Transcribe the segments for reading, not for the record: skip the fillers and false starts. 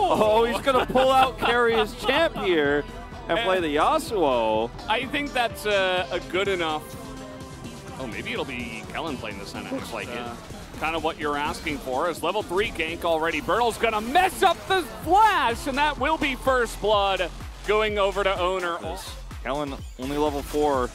Oh, he's going to pull out carry his champ here and play the Yasuo. I think that's a good enough. Oh, maybe it'll be Kellen playing this. Looks like it. Kind of what you're asking for is level 3 gank already. Bertle's going to mess up the flash, and that will be first blood going over to Owner. Kellen only level 4.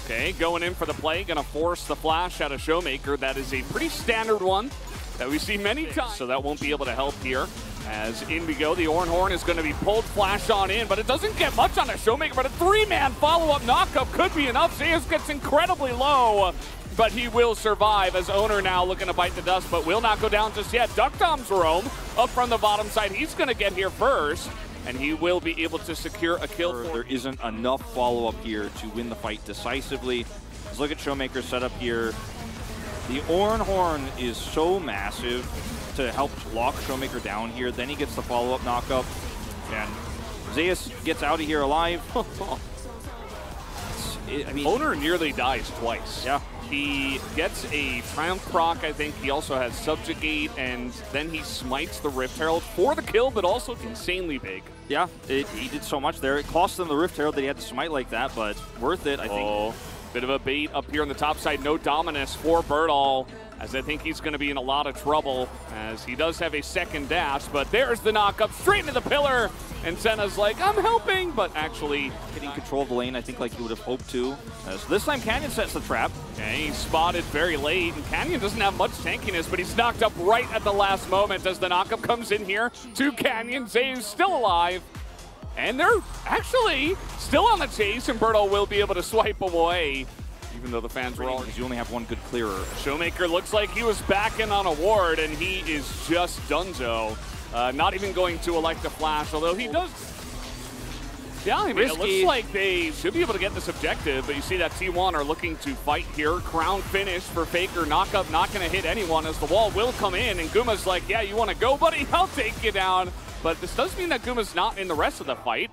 Okay, going in for the play, going to force the flash out of Showmaker. That is a pretty standard one that we see many times. So that won't be able to help here. As in we go, the Horn is going to be pulled flash on in, but it doesn't get much on a Showmaker, but a 3-man follow-up knockup could be enough. Zeus gets incredibly low, but he will survive as Owner now looking to bite the dust, but will not go down just yet. Duckdom's roam up from the bottom side. He's going to get here first, and he will be able to secure a kill. There isn't enough follow-up here to win the fight decisively. Let's look at Showmaker's setup here. The Horn is so massive to help lock Showmaker down here. Then he gets the follow-up knockup, and Zeus gets out of here alive. I mean, Owner nearly dies twice. Yeah. He gets a Triumph proc, I think. He also has Subjugate, and then he smites the Rift Herald for the kill, but also insanely big. Yeah, he did so much there. It cost him the Rift Herald that he had to smite like that, but worth it, I think. Bit of a bait up here on the top side. No Dominus for Bertle, as I think he's going to be in a lot of trouble, as he does have a second dash, but there's the knock-up straight into the pillar, and Senna's like, I'm helping, but actually getting control of the lane, I think, like he would have hoped to. So this time Canyon sets the trap. Okay, he's spotted very late, and Canyon doesn't have much tankiness, but he's knocked up right at the last moment as the knock-up comes in here to Canyon. Zeus still alive, and they're actually still on the chase, and Bertle will be able to swipe away, even though the fans were all... Because you only have one good clearer. Showmaker looks like he was backing on a ward, and he is just donezo. Not even going to elect a flash, although he does... Yeah, I mean, it looks like they should be able to get this objective, but you see that T1 are looking to fight here. Crown finish for Faker. Knockup not going to hit anyone as the wall will come in, and Guma's like, yeah, you want to go, buddy? I'll take you down. But this does mean that Guma's not in the rest of the fight,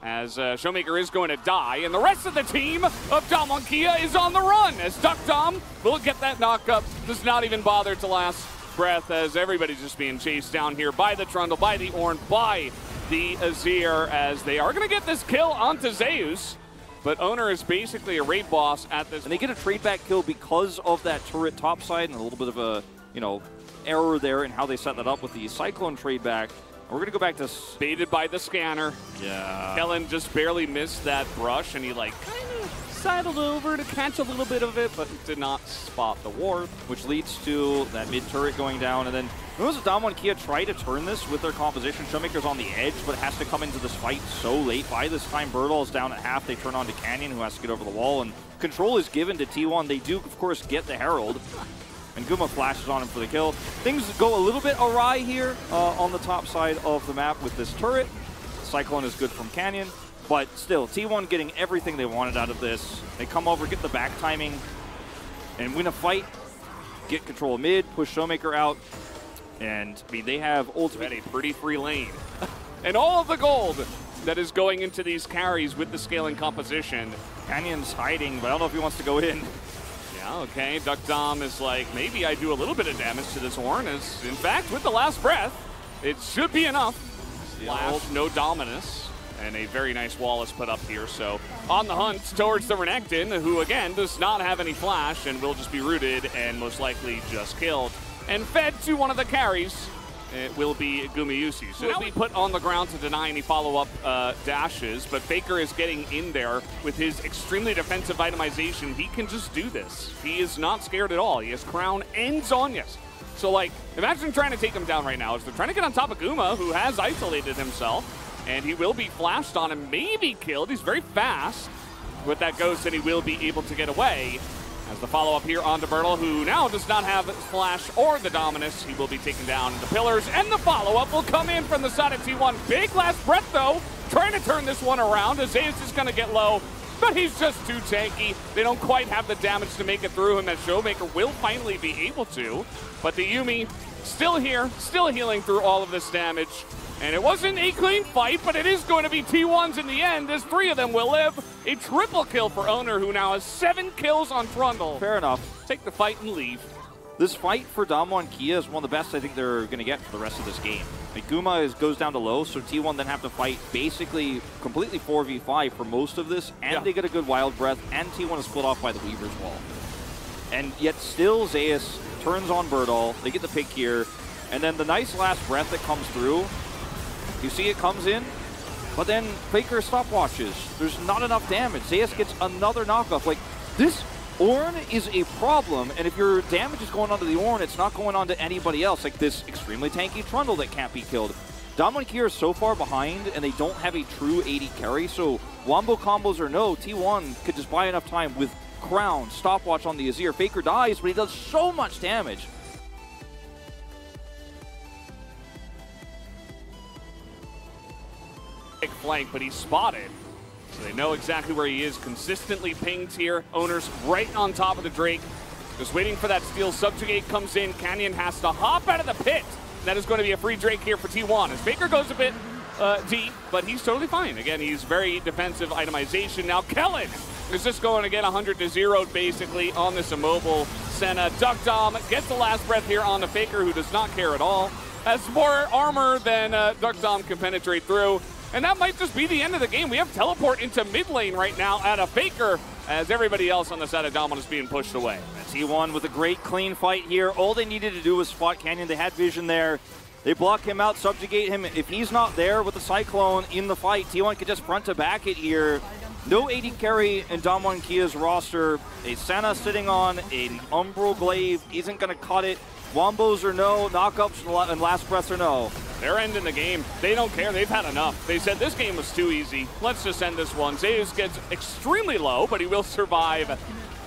as Showmaker is going to die, and the rest of the team of Kia is on the run, as Duckdom will get that knockup, does not even bother to last breath, as everybody's just being chased down here by the Trundle, by the Ornn, by the Azir, as they are going to get this kill onto Zeus, but Owner is basically a raid boss at this. And they get a trade back kill because of that turret topside, and a little bit of a, error there in how they set that up with the Cyclone trade back. We're going to go back to... Baited by the scanner. Yeah. Kellen just barely missed that brush, and he, kind of sidled over to catch a little bit of it, but did not spot the ward. Which leads to that mid-turret going down, and then notice that Kia try to turn this with their composition. Showmaker's on the edge, but has to come into this fight so late. By this time, Bertle is down at half. They turn on to Canyon, who has to get over the wall, and control is given to T1. They do, of course, get the Herald. And Guma flashes on him for the kill. Things go a little bit awry here on the top side of the map with this turret. Cyclone is good from Canyon, but still, T1 getting everything they wanted out of this. They come over, get the back timing, and win a fight, get control of mid, push Showmaker out, and I mean, they have ultimate... A pretty free lane. And all of the gold that is going into these carries with the scaling composition. Canyon's hiding, but I don't know if he wants to go in. Okay, Duckdom is like, maybe I do a little bit of damage to this Horn, as in fact, with the last breath, it should be enough. Flash, no Dominus, and a very nice wall is put up here, so on the hunt towards the Renekton, who again does not have any flash and will just be rooted and most likely just killed. And fed to one of the carries, it will be Gumayusi. So he'll be put on the ground to deny any follow-up dashes, but Faker is getting in there with his extremely defensive itemization. He can just do this. He is not scared at all. He has Crown and Zhonya's. So, imagine trying to take him down right now as they're trying to get on top of Guma, who has isolated himself, and he will be flashed on and maybe killed. He's very fast with that ghost, and he will be able to get away. As the follow-up here onto Bertle, who now does not have Flash or the Dominus. He will be taken down the pillars, and the follow-up will come in from the side of T1. Big last breath, though, trying to turn this one around. Zeus is going to get low, but he's just too tanky. They don't quite have the damage to make it through him, as Showmaker will finally be able to. But the Yuumi still here, still healing through all of this damage. And it wasn't a clean fight, but it is going to be T1s in the end, as 3 of them will live. A triple kill for Owner, who now has 7 kills on Trundle. Fair enough. Take the fight and leave. this fight for Damo and Kia is one of the best I think they're going to get for the rest of this game. Like, Guma goes down to low, so T1 then have to fight basically completely 4v5 for most of this, and they get a good Wild Breath, and T1 is split off by the Weaver's Wall. And yet still Zeus turns on Birdall, they get the pick here, and then the nice last breath that comes through, you see it comes in, but then Faker stopwatches. There's not enough damage. Zeus gets another knockoff. Like, this Ornn is a problem, and if your damage is going onto the Ornn, it's not going on to anybody else, like this extremely tanky Trundle that can't be killed. Damo and Kia are so far behind, and they don't have a true AD carry, so Wombo combos or no, T1 could just buy enough time with Crown, stopwatch on the Azir. Faker dies, but he does so much damage. Big flank, but he's spotted. So they know exactly where he is, consistently pinged here. Owner's right on top of the Drake. Just waiting for that steal. Subjugate comes in. Canyon has to hop out of the pit. That is going to be a free Drake here for T1. As Faker goes a bit deep, but he's totally fine. Again, he's very defensive itemization. Now Kellen is just going to get 100-0 basically on this immobile Senna. Duck Dom gets the last breath here on the Faker, who does not care at all. Has more armor than Duck Dom can penetrate through. And that might just be the end of the game. We have teleport into mid lane right now at a Faker, as everybody else on the side of Dominus being pushed away. T1 with a great clean fight here. All they needed to do was spot Canyon. They had vision there. They block him out, subjugate him. If he's not there with the Cyclone in the fight, T1 could just front to back it here. No AD carry in Damo and Kia's roster. A Senna sitting on an Umbral Glaive isn't going to cut it. Wombos or no, knockups and last breaths or no. They're ending the game. They don't care. They've had enough. They said this game was too easy. Let's just end this one. Zeus gets extremely low, but he will survive.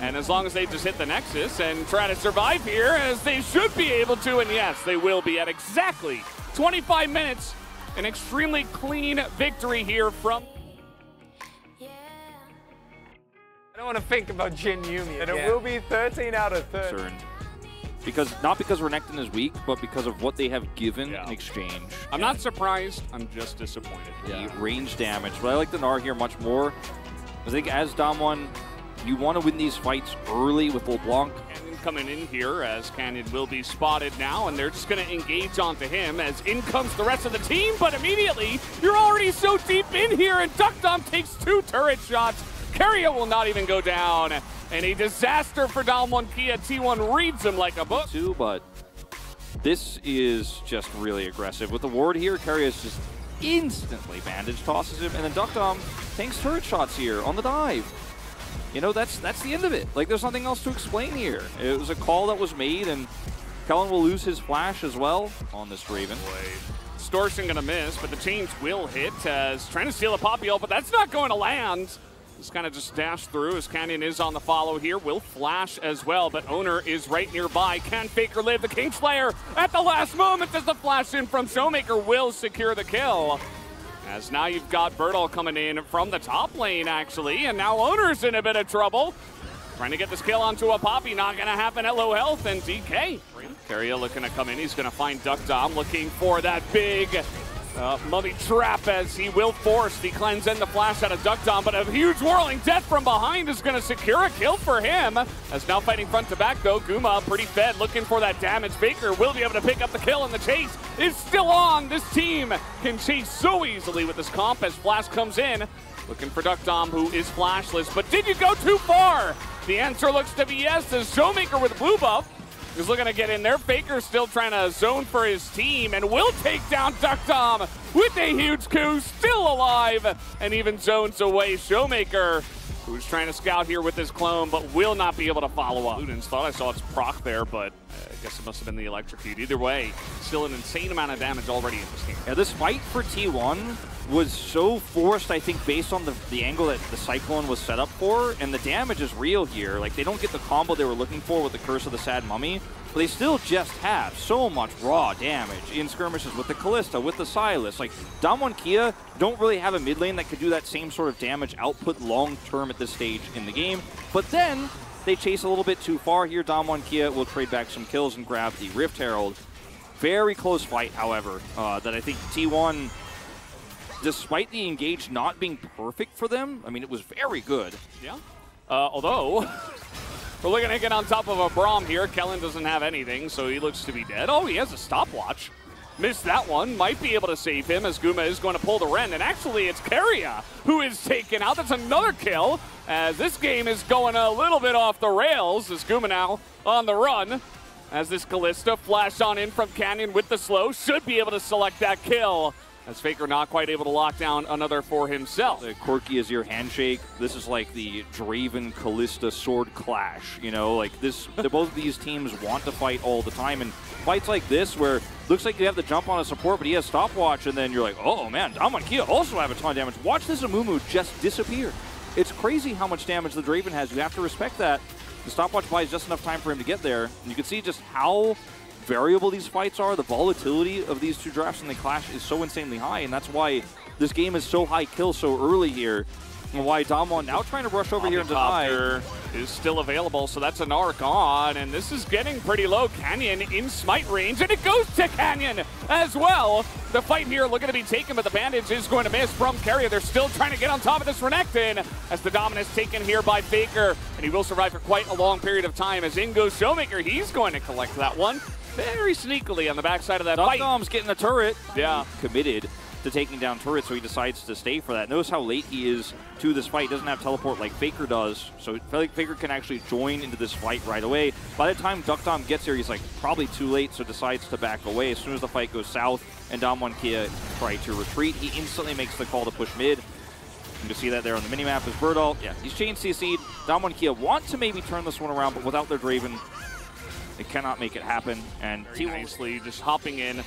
And as long as they just hit the Nexus and try to survive here, as they should be able to, and yes, they will be at exactly 25 minutes. An extremely clean victory here from... I don't want to think about Jin Yuumi, and it will be 13 out of 30. Concerned. Not because Renekton is weak, but because of what they have given in exchange. I'm not surprised. I'm just disappointed. The range damage. But I like the Gnar here much more. I think as Dam1, you want to win these fights early with LeBlanc. And coming in here as Canyon will be spotted now, and they're just going to engage onto him as in comes the rest of the team. But immediately, you're already so deep in here, and Duck Dom takes 2 turret shots. Keria will not even go down. And a disaster for Damo and Kia. T1 reads him like a book. But this is just really aggressive. With the ward here, Keria is just instantly bandage tosses him, and then Duck Dom tanks turret shots here on the dive. You know, that's the end of it. Like, there's nothing else to explain here. It was a call that was made, and Kellen will lose his flash as well on this Raven. Distortion gonna miss, but the chains will hit as trying to steal a Poppy ult, but that's not going to land. Just kind of just dash through as Canyon is on the follow here. Will flash as well, but Owner is right nearby. Can Faker live? The Kingslayer at the last moment does the flash in from Showmaker will secure the kill. As now you've got Birdall coming in from the top lane, actually, and now Owner's in a bit of trouble. Trying to get this kill onto a Poppy, not going to happen at low health, and DK. Keria looking to come in. He's going to find Duck Dom, looking for that big mummy trap as he will force the cleanse and the flash out of Duck Dom, but a huge whirling death from behind is going to secure a kill for him. As now fighting front to back though, Guma pretty fed, looking for that damage. Faker will be able to pick up the kill, and the chase is still on. This team can chase so easily with this comp as Flash comes in. Looking for Duck Dom, who is flashless, but did you go too far? The answer looks to be yes, as Showmaker with blue buff is looking to get in there. Faker still trying to zone for his team and will take down Duck Dom with a huge coup, still alive, and even zones away Showmaker, who's trying to scout here with his clone, but will not be able to follow up. Ludens thought I saw its proc there, but I guess it must have been the electrocute. Either way, still an insane amount of damage already in this game. Yeah, this fight for T1 was so forced, I think, based on the angle that the Cyclone was set up for, and the damage is real here. Like, they don't get the combo they were looking for with the Curse of the Sad Mummy, but they still just have so much raw damage in skirmishes with the Callista, with the Silas. Like, Damo and Kia don't really have a mid lane that could do that same sort of damage output long-term at this stage in the game, but then they chase a little bit too far here. Damo and Kia will trade back some kills and grab the Rift Herald. Very close fight, however, that I think T1, despite the engage not being perfect for them, I mean, it was very good. Yeah. Although, We're looking to get on top of a Braum here. Kellen doesn't have anything, so he looks to be dead. Oh, he has a stopwatch. Missed that one. Might be able to save him as Guma is going to pull the Ren. And actually, it's Keria who is taken out. That's another kill as this game is going a little bit off the rails as Guma now on the run. As this Kalista flashed on in from Canyon with the slow. Should be able to select that kill. As Faker not quite able to lock down another for himself. The quirky as your handshake. This is like the Draven Kalista sword clash. You know, like this. Both of these teams want to fight all the time, and fights like this where looks like you have the jump on a support, but he has stopwatch, and then you're like, oh man, Dom and Kia also have a ton of damage. Watch this Amumu just disappear. It's crazy how much damage the Draven has. You have to respect that. The stopwatch buys just enough time for him to get there, and you can see just how variable these fights are. The volatility of these two drafts in the clash is so insanely high, and that's why this game is so high kill so early here, and why Damwon now trying to rush over here and deny. Is still available, so that's an arc on, and this is getting pretty low. Canyon in smite range, and it goes to Canyon as well. The fight here looking to be taken, but the bandage is going to miss from Keria. They're still trying to get on top of this Renekton as the dominance taken here by Faker, and he will survive for quite a long period of time as in goes Showmaker. He's going to collect that one very sneakily on the backside of that fight. Dom's getting a turret. Yeah. Committed to taking down turrets, so he decides to stay for that. Notice how late he is to this fight. Doesn't have teleport like Faker does, so Faker can actually join into this fight right away. By the time Dom gets here, he's like probably too late, so decides to back away. As soon as the fight goes south and Damwon Kia try to retreat, he instantly makes the call to push mid. You can see that there on the minimap as Birdall. Yeah, he's chain CC'd. Damwon Kia want to maybe turn this one around, but without their Draven, they cannot make it happen. And T1 nicely just hopping in.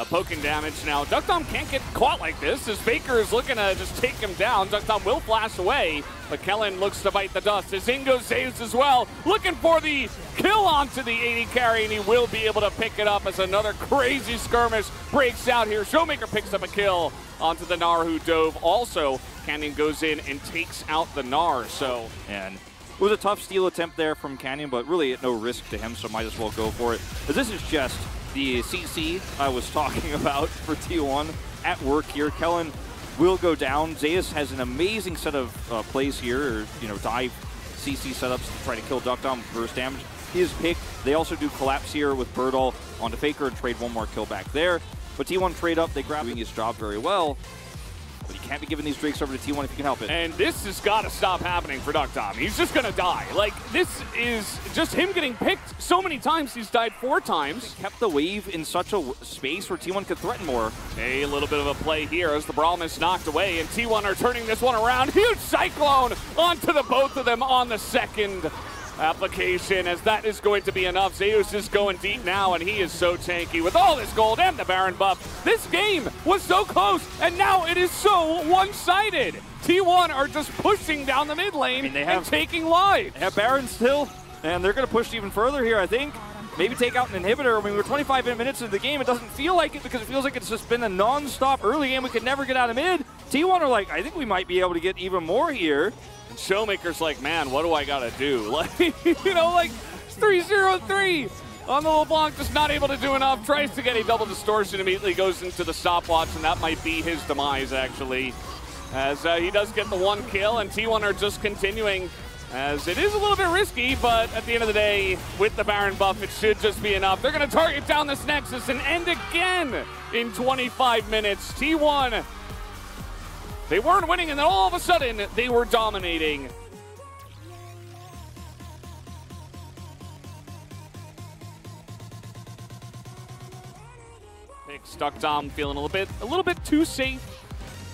Poking damage now. Dum can't get caught like this as Faker is looking to just take him down. Dum will flash away, but Kellen looks to bite the dust as Ingo saves as well. Looking for the kill onto the 80 carry, and he will be able to pick it up as another crazy skirmish breaks out here. Showmaker picks up a kill onto the Gnar who dove. Also, Canyon goes in and takes out the Gnar. So, and it was a tough steal attempt there from Canyon, but really at no risk to him, so might as well go for it. As this is just the CC I was talking about for T1 at work here. Kellen will go down. Zeus has an amazing set of plays here, or, you know, dive CC setups to try to kill Dum with burst damage. He is picked. They also do collapse here with Birdall onto Faker and trade one more kill back there. But T1 trade up. They grab his job very well. But he can't be giving these Drakes over to T1 if you can help it. And this has got to stop happening for Dum. He's just going to die. Like, this is just him getting picked so many times. He's died 4 times. They kept the wave in such a space where T1 could threaten more. A little bit of a play here as the Braum is knocked away, and T1 are turning this one around. Huge Cyclone onto the both of them on the second application, as that is going to be enough. Zeus is going deep now, and he is so tanky with all this gold and the Baron buff. This game was so close, and now it is so one-sided. T1 are just pushing down the mid lane and taking lives. They have Baron still, and they're going to push even further here, I think. Maybe take out an inhibitor. I mean, we're 25 minutes into the game. It doesn't feel like it because it feels like it's just been a non-stop early game. We could never get out of mid. T1 are like, I think we might be able to get even more here. Showmaker's like, man, what do I gotta do? Like, you know, like 3-0-3 on the LeBlanc, just not able to do enough. Tries to get a double distortion, immediately goes into the stopwatch, and that might be his demise, actually. As he does get the 1 kill, and T1 are just continuing, as it is a little bit risky, but at the end of the day, with the Baron buff, it should just be enough. They're gonna target down this Nexus and end again in 25 minutes. T1, they weren't winning, and then all of a sudden, they were dominating. Stuck Dom feeling a little bit too safe,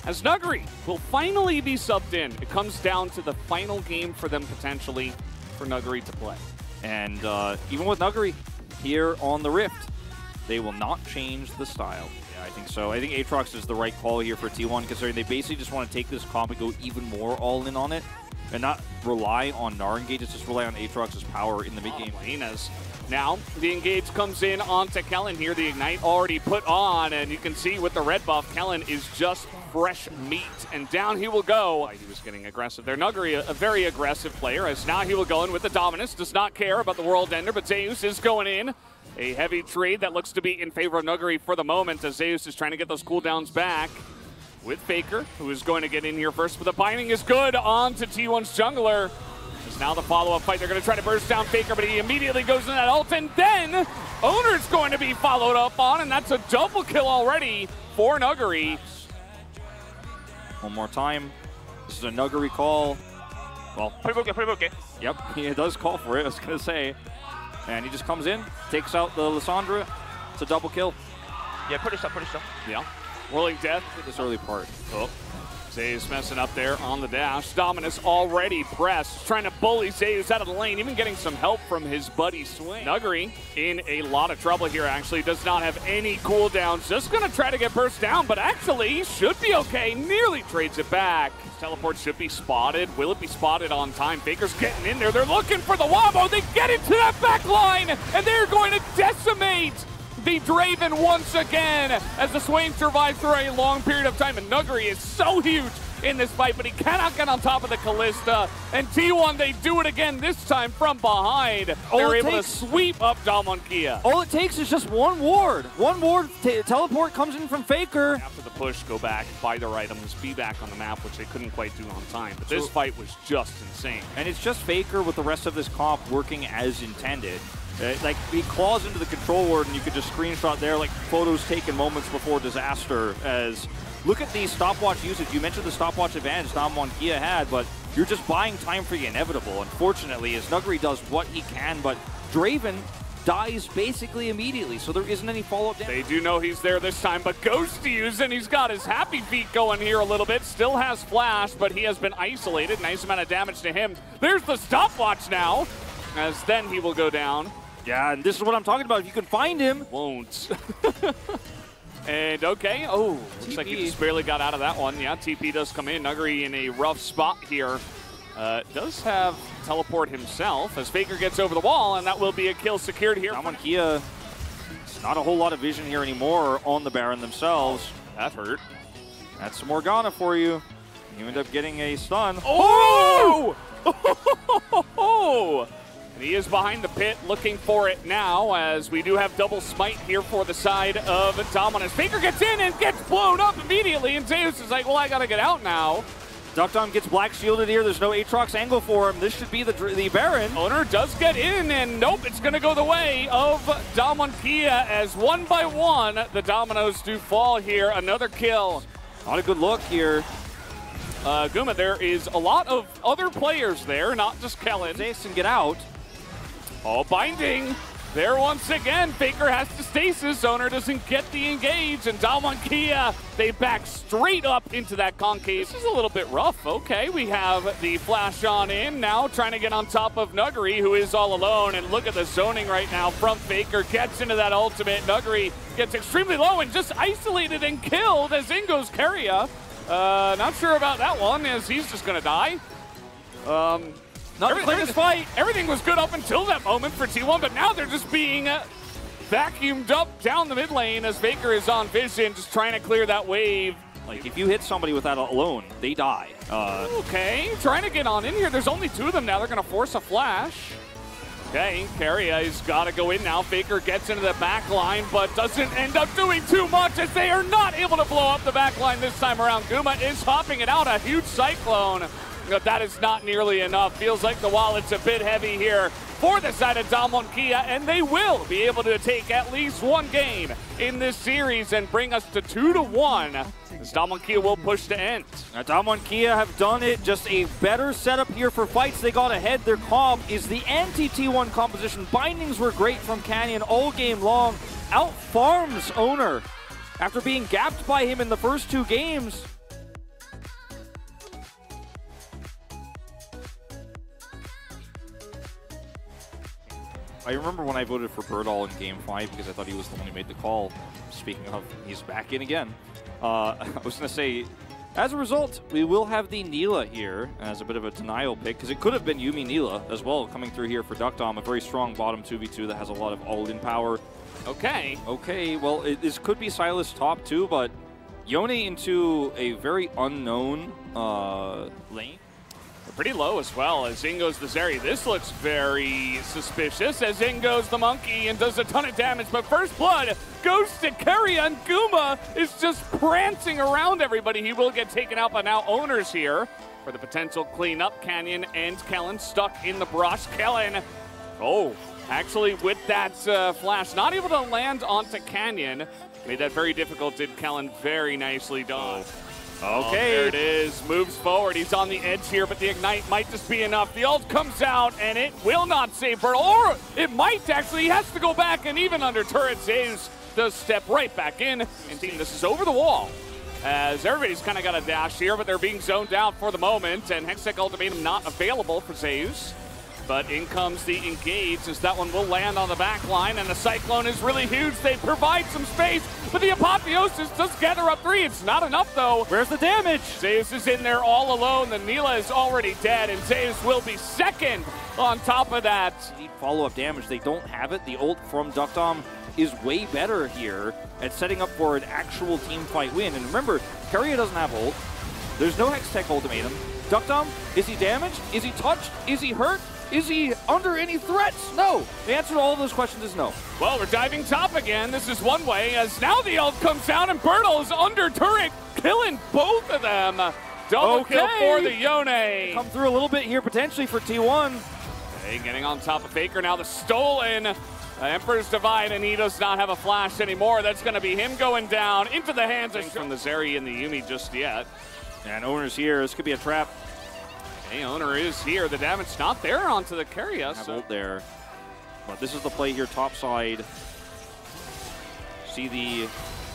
as Nuggery will finally be subbed in. It comes down to the final game for them potentially for Nuggery to play. And even with Nuggery here on the Rift, they will not change the style. I think so. I think Aatrox is the right call here for T1, considering they basically just want to take this comp and go even more all in on it, and not rely on Gnar engages, just rely on Aatrox's power in the mid game. Now, the engage comes in onto Kellen here. The Ignite already put on, and you can see with the red buff, Kellen is just fresh meat, and down he will go. He was getting aggressive there. Nuggery, a very aggressive player, as now he will go in with the Dominus. Does not care about the World Ender, but Zeus is going in. A heavy trade that looks to be in favor of Nuggery for the moment, as Zeus is trying to get those cooldowns back with Faker, who is going to get in here first, but the binding is good on to T1's jungler. Now the follow-up fight, they're going to try to burst down Faker, but he immediately goes into that ult, and then Owner's going to be followed up on, and that's a double kill already for Nuggery. One more time. This is a Nuggery call. Well, yep, he does call for it, I was going to say. And he just comes in, takes out the Lissandra. It's a double kill. Yeah, pretty stuff. Yeah. Whirling Death. This early part. Oh. Zeus messing up there on the dash. Dominus already pressed, trying to bully Zeus out of the lane, even getting some help from his buddy Swing. Nuggery in a lot of trouble here, actually. Does not have any cooldowns. Just going to try to get burst down, but actually he should be okay. Nearly trades it back. His teleport should be spotted. Will it be spotted on time? Faker's getting in there. They're looking for the Wombo. They get into that back line, and they're going to decimate the Draven once again as the Swain survives through a long period of time. And Nuggery is so huge in this fight, but he cannot get on top of the Kalista. And T1, they do it again, this time from behind. They're able to sweep up Kia. All it takes is just one ward. One ward, teleport comes in from Faker. After the push, go back, buy their items, be back on the map, which they couldn't quite do on time. But this fight was just insane. And it's just Faker with the rest of this comp working as intended. Like, he claws into the control ward, and you could just screenshot there, like photos taken moments before disaster. As look at the stopwatch usage. You mentioned the stopwatch advantage Kia had, but you're just buying time for the inevitable. Unfortunately, as Nuggery does what he can, but Draven dies basically immediately, so there isn't any follow-up damage. They do know he's there this time, but Ghost to use, and he's got his happy feet going here a little bit. Still has flash, but he has been isolated. Nice amount of damage to him. There's the stopwatch now, as then he will go down. Yeah, and this is what I'm talking about. If you can find him. Won't. And okay, oh, looks like he just barely got out of that one. Yeah, TP does come in. Nuggery in a rough spot here. Does have teleport himself as Faker gets over the wall, and that will be a kill secured here. Kia, not a whole lot of vision here anymore on the Baron themselves. That hurt. That's some Morgana for you. You end up getting a stun. Oh! Oh! And he is behind the pit looking for it now, as we do have double smite here for the side of Dominus. Faker gets in and gets blown up immediately, and Zeus is like, well, I gotta get out now. Duckdom gets black shielded here. There's no Aatrox angle for him. This should be the Baron. Owner does get in, and nope, it's going to go the way of Kia as one by one the dominoes do fall here. Another kill. Not a good look here. Guma, there is a lot of other players there, not just Kellen. Jason, get out. Oh, binding. There once again, Faker has to stasis. Owner doesn't get the engage, and Kia, they back straight up into that concave. This is a little bit rough. Okay, we have the flash on in now, trying to get on top of Nuggery, who is all alone. And look at the zoning right now from Faker. Gets into that ultimate. Nuggery gets extremely low and just isolated and killed as in goes Keria. Not sure about that one, as he's just going to die. Not the clearest fight. Everything was good up until that moment for T1, but now they're just being vacuumed up down the mid lane as Faker is on vision, just trying to clear that wave. Like, if you hit somebody with that alone, they die. Okay, trying to get on in here. There's only two of them now. They're going to force a flash. Okay, Keria's got to go in now. Faker gets into the back line, but doesn't end up doing too much as they are not able to blow up the back line this time around. Guma is hopping it out, a huge cyclone. But that is not nearly enough. Feels like the wallet's a bit heavy here for the side of Kia, and they will be able to take at least one game in this series and bring us to 2-1. As Kia will push to end. Now, Kia have done it. Just a better setup here for fights. They got ahead. Their comp is the anti-T1 composition. Bindings were great from Canyon all game long. Out farms Owner after being gapped by him in the first two games. I remember when I voted for Birdall in Game 5 because I thought he was the one who made the call. Speaking of, he's back in again. I was going to say, as a result, we will have the Neela here as a bit of a denial pick, because it could have been Yuumi Neela as well coming through here for Duckdom, a very strong bottom 2v2 that has a lot of all-in power. Okay. Okay, well, this could be Silas top 2, but Yone into a very unknown lane. Pretty low as well as in goes the Zeri. This looks very suspicious as in goes the monkey and does a ton of damage, but first blood goes to Keria, and Guma is just prancing around everybody. He will get taken out, but now Owner's here. for the potential cleanup. Canyon and Kellen stuck in the brush. Kellen, oh, actually with that flash, not able to land onto Canyon. Made that very difficult, did Kellen. Very nicely done. Okay. Oh, there it is. Moves forward. He's on the edge here, but the Ignite might just be enough. The ult comes out, and it will not save Bertle. Or it might, actually. He has to go back, and even under turret, Zeus does step right back in. And team, this is over the wall, as everybody's kind of got a dash here, but they're being zoned out for the moment, and Hextech Ultimatum not available for Zeus. But in comes the engage, as that one will land on the back line, and the Cyclone is really huge. They provide some space, but the Apotheosis does gather up 3. It's not enough, though. Where's the damage? Zeus is in there all alone. The Neela is already dead, and Zeus will be second on top of that. Need follow-up damage. They don't have it. The ult from Duckdom is way better here at setting up for an actual team fight win. And remember, Keria doesn't have ult. There's no Hextech Ultimatum. Duckdom, is he damaged? Is he touched? Is he hurt? Is he under any threats? No. The answer to all of those questions is no. Well, we're diving top again. This is one way, as now the ult comes down and Bertle is under turret, killing both of them. Double kill for the Yone. Come through a little bit here potentially for T1. Okay, getting on top of Faker now. The stolen Emperor's Divide, and he does not have a flash anymore. That's going to be him going down into the hands of from the Zeri and the Yuumi just yet. And Owner's here. This could be a trap. The Owner is here. The damage not there onto the Keria. Have ult there. But this is the play here, top side. See, the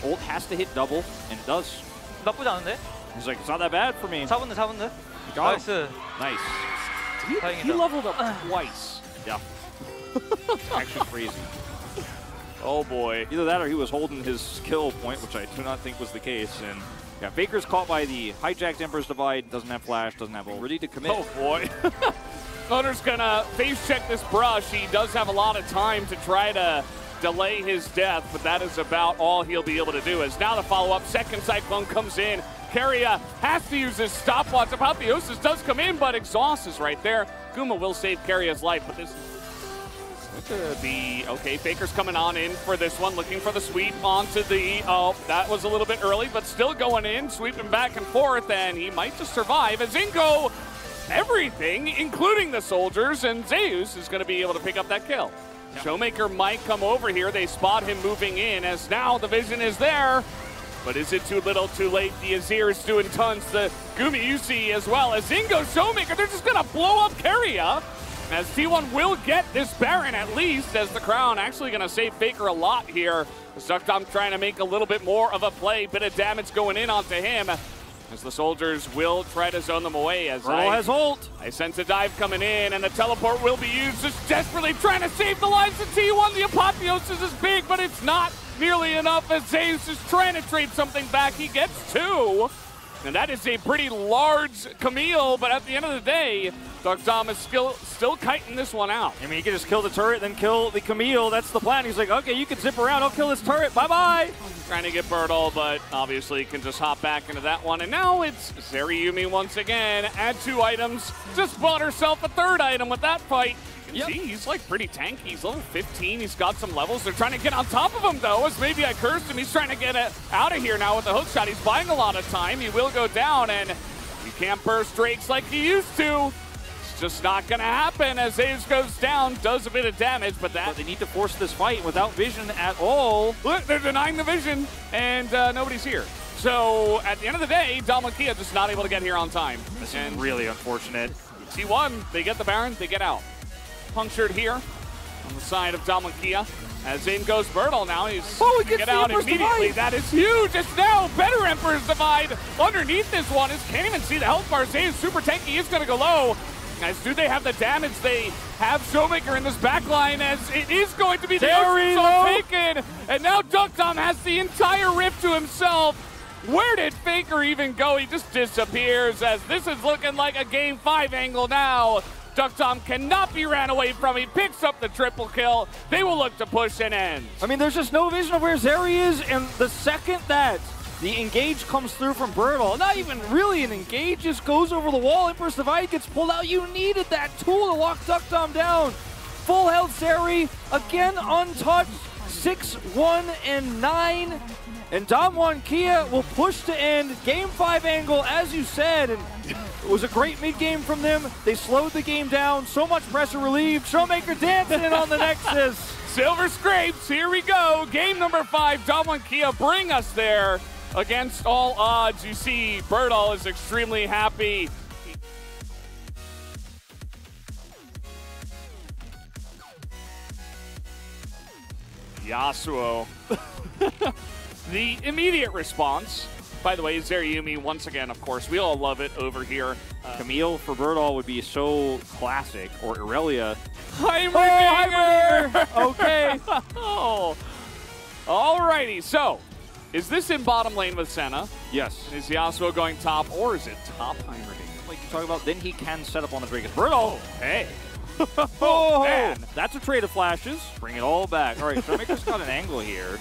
ult has to hit double, and it does. 나쁘지 않은데? He's like, it's not that bad for me. 잡은데 잡은데? Got 나이스. Nice. He 다행이다. leveled up twice. Yeah. Actually crazy. Oh boy. Either that or he was holding his skill point, which I do not think was the case. And yeah, Faker's caught by the hijacked Emperor's Divide, doesn't have flash, doesn't have ult. Ready to commit. Oh boy. Owner's gonna face check this brush. He does have a lot of time to try to delay his death, but that is about all he'll be able to do. As now the follow-up, second Cyclone comes in. Keria has to use his stopwatch. Apotheosis does come in, but Exhaust is right there. Guma will save Keria's life, but this could be okay. Faker's coming on in for this one, looking for the sweep onto the, oh, that was a little bit early, but still going in, sweeping back and forth, and he might just survive as in go everything, including the soldiers, and Zeus is going to be able to pick up that kill. Yeah. Showmaker might come over here. They spot him moving in, as now the vision is there. But is it too little, too late? The Azir is doing tons. The Gumi Yusi as well. As in goes Showmaker. They're just going to blow up Keria. As T1 will get this Baron at least, as the Crown actually going to save Faker a lot here. Duckdom trying to make a little bit more of a play. Bit of damage going in onto him. As the soldiers will try to zone them away. As Bertle has ult. I sense a dive coming in, and the teleport will be used. Just desperately trying to save the lives of T1. The Apotheosis is big, but it's not nearly enough as Zeus is trying to trade something back. He gets 2. And that is a pretty large Camille, but at the end of the day, Duckdom is still kiting this one out. I mean, you can just kill the turret, then kill the Camille. That's the plan. He's like, okay, you can zip around. I'll kill this turret. Bye-bye. Trying to get Bertle, but obviously can just hop back into that one. And now it's Zeri Yuumi once again. Add 2 items. Just bought herself a 3rd item with that fight. Yep. See, he's like pretty tanky. He's level 15. He's got some levels. They're trying to get on top of him, though, as maybe I cursed him. He's trying to get out of here now with the hook shot. He's buying a lot of time. He will go down, and you can't burst Drakes like he used to. It's just not going to happen as Zeus goes down, does a bit of damage, but they need to force this fight without vision at all. Look, they're denying the vision, and nobody's here. So at the end of the day, Dom and Kia just not able to get here on time. This is really unfortunate. T1, they get the Baron, they get out. Punctured here on the side of Dom and Kia. As in goes Bertle now. He's he get out immediately. That is huge. It's now better Emperor's Divide underneath this one. Can't even see the health bar. Zay is super tanky. He's going to go low. Guys, do they have the damage? They have Showmaker in this back line as it is going to be the taken. And now Duckdom has the entire rift to himself. Where did Faker even go? He just disappears as this is looking like a Game 5 angle now. Duckdom cannot be ran away from. He picks up the triple kill. They will look to push and end. I mean, there's just no vision of where Zeri is, and the second that the engage comes through from Bertle, not even really an engage, just goes over the wall. Emperor's Divide gets pulled out. You needed that tool to lock Duckdom down. Full health Zeri, again untouched, 6-1-9. And Damwon Kia will push to end. Game 5 angle, as you said, and It was a great mid-game from them. They slowed the game down. So much pressure relieved. Showmaker dancing in on the Nexus. Silver Scrapes, here we go. Game number 5, Damwon Kia bring us there against all odds. You see, Birdall is extremely happy. Yasuo. The immediate response, by the way, is Zeriyumi once again, of course. We all love it over here. Camille for Birdall would be so classic, or Irelia. Heimerdinger! Okay. Oh. Alrighty, so is this in bottom lane with Senna? Yes. Is Yasuo going top, or is it top Heimerdinger? Like you talk about, then he can set up on the Drake. Birdall. Hey. Oh, man. That's a trade of flashes. Bring it all back. All right, Showmaker's got an angle here.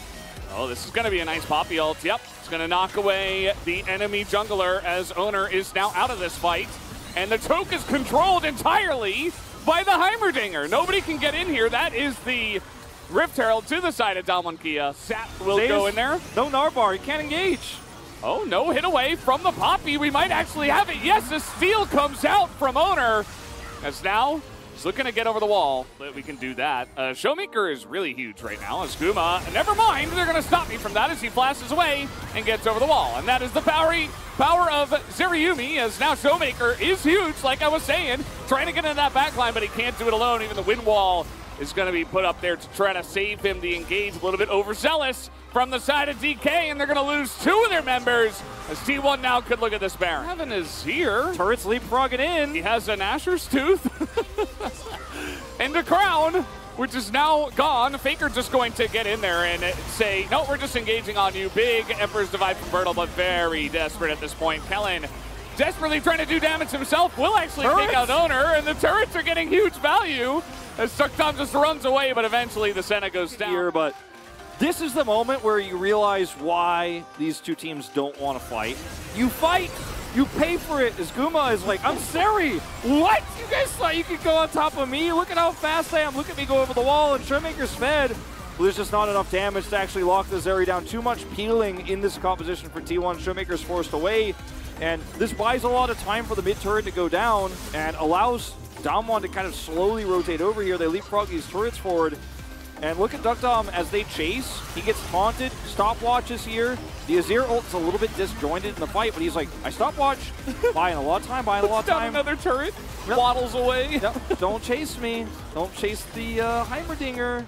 Oh, this is going to be a nice poppy ult. Yep, it's going to knock away the enemy jungler as Owner is now out of this fight. And the choke is controlled entirely by the Heimerdinger. Nobody can get in here. That is the Rift Herald to the side of Damwon Kia. Sap will go in there. No Narbar, he can't engage. Oh, no hit away from the poppy. We might actually have it. Yes, the steal comes out from Owner. As now, he's looking to get over the wall, but we can do that. Showmaker is really huge right now. As Guma, never mind, they're going to stop me from that as he flashes away and gets over the wall. And that is the power of Zeriyumi, as now Showmaker is huge, like I was saying, trying to get into that backline, but he can't do it alone. Even the wind wall is going to be put up there to try to save him. The engage a little bit overzealous from the side of DK, and they're going to lose 2 of their members as T1 now could look at this Baron. Heaven is here. Turret's leapfrogging in. He has an Asher's Tooth and a crown, which is now gone. Faker just going to get in there and say, no, we're just engaging on you. Big Emperor's Divide from Birdall, but very desperate at this point. Kellen desperately trying to do damage himself, will actually take out Owner, and the turrets are getting huge value as Tukdom just runs away, but eventually the Senna goes down. Here, but this is the moment where you realize why these two teams don't want to fight. You fight, you pay for it. As Guma is like, I'm Seri. What? You guys thought you could go on top of me? Look at how fast I am. Look at me go over the wall, and Showmaker's fed. Well, there's just not enough damage to actually lock the Zeri down. Too much peeling in this composition for T1. Showmaker's forced away, and this buys a lot of time for the mid turret to go down and allows Damwon to kind of slowly rotate over here. They leapfrog these turrets forward. And look at Tukdom as they chase. He gets taunted. Stopwatches here. The Azir ult's a little bit disjointed in the fight, but he's like, I stopwatch. Buying a lot of time, buying a lot of time. Another turret. Yep. Waddles away. Yep. Don't chase me. Don't chase the Heimerdinger.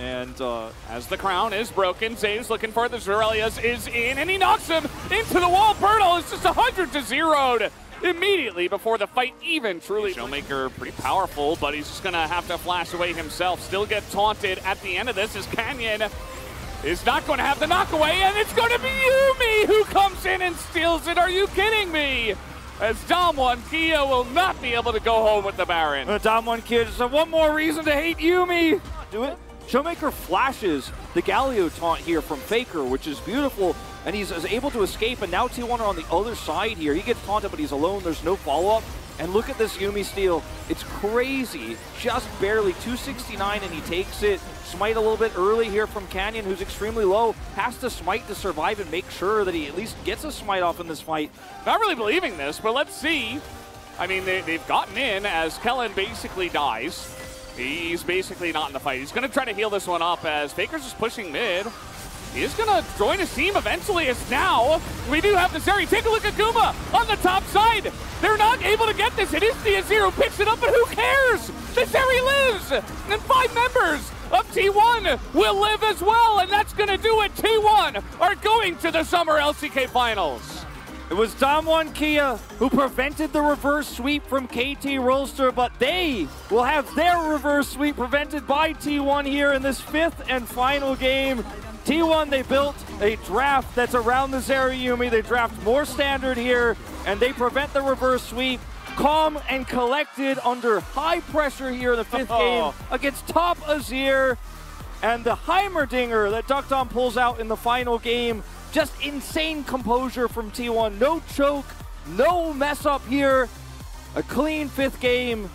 And as the crown is broken, Zave's looking for the Zerelius is in, and he knocks him into the wall. Birdall is just 100 to 0'd immediately before the fight even truly. Showmaker pretty powerful, but he's just gonna have to flash away himself. Still get taunted at the end of this as Canyon is not going to have the knockaway, and it's going to be Yuumi who comes in and steals it. Are you kidding me? As Damwon Kia will not be able to go home with the Baron. Damwon Kia just one more reason to hate Yuumi. Do it. Showmaker flashes the Galio taunt here from Faker, which is beautiful, and he's able to escape, and now T1 are on the other side here. He gets taunted, but he's alone. There's no follow-up. And look at this Yuumi steal. It's crazy. Just barely 269, and he takes it. Smite a little bit early here from Canyon, who's extremely low. Has to smite to survive and make sure that he at least gets a smite off in this fight. Not really believing this, but let's see. I mean, they've gotten in as Kellen basically dies. He's basically not in the fight. He's going to try to heal this one up as Faker's just pushing mid. He is going to join his team eventually, as now we do have the Zeri. Take a look at Guma on the top side. They're not able to get this. It is the Azir who picks it up, but who cares? The Zeri lives, and 5 members of T1 will live as well, and that's going to do it. T1 are going to the Summer LCK Finals. It was Damwon Kia who prevented the reverse sweep from KT Rolster, but they will have their reverse sweep prevented by T1 here in this 5th and final game. T1, they built a draft that's around the Zeriyumi. They draft more standard here, and they prevent the reverse sweep. Calm and collected under high pressure here in the 5th game against top Azir. And the Heimerdinger that Tukdom pulls out in the final game. Just insane composure from T1. No choke, no mess up here. A clean 5th game.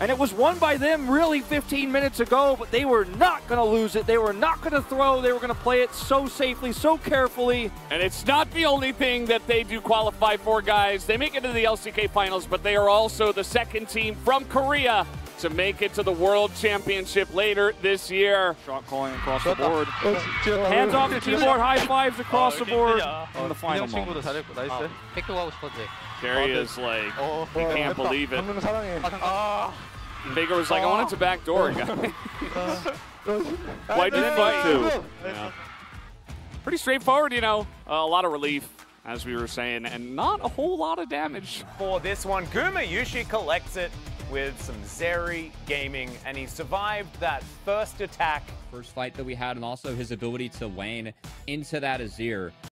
And it was won by them really 15 minutes ago, but they were not going to lose it. They were not going to throw. They were going to play it so safely, so carefully. And it's not the only thing that they do qualify for, guys. They make it to the LCK finals, but they are also the second team from Korea to make it to the World Championship later this year. Shot calling across the board. Hands off the keyboard, high fives across the board in the final moment. Carey is like, he can't believe it. Vega was like, I wanted to backdoor, guy. Why'd you fight? Yeah. Pretty straightforward, you know. A lot of relief, as we were saying, and not a whole lot of damage. For this one, Gumayushi collects it with some Zeri gaming, and he survived that first attack. First fight that we had, and also his ability to lane into that Azir.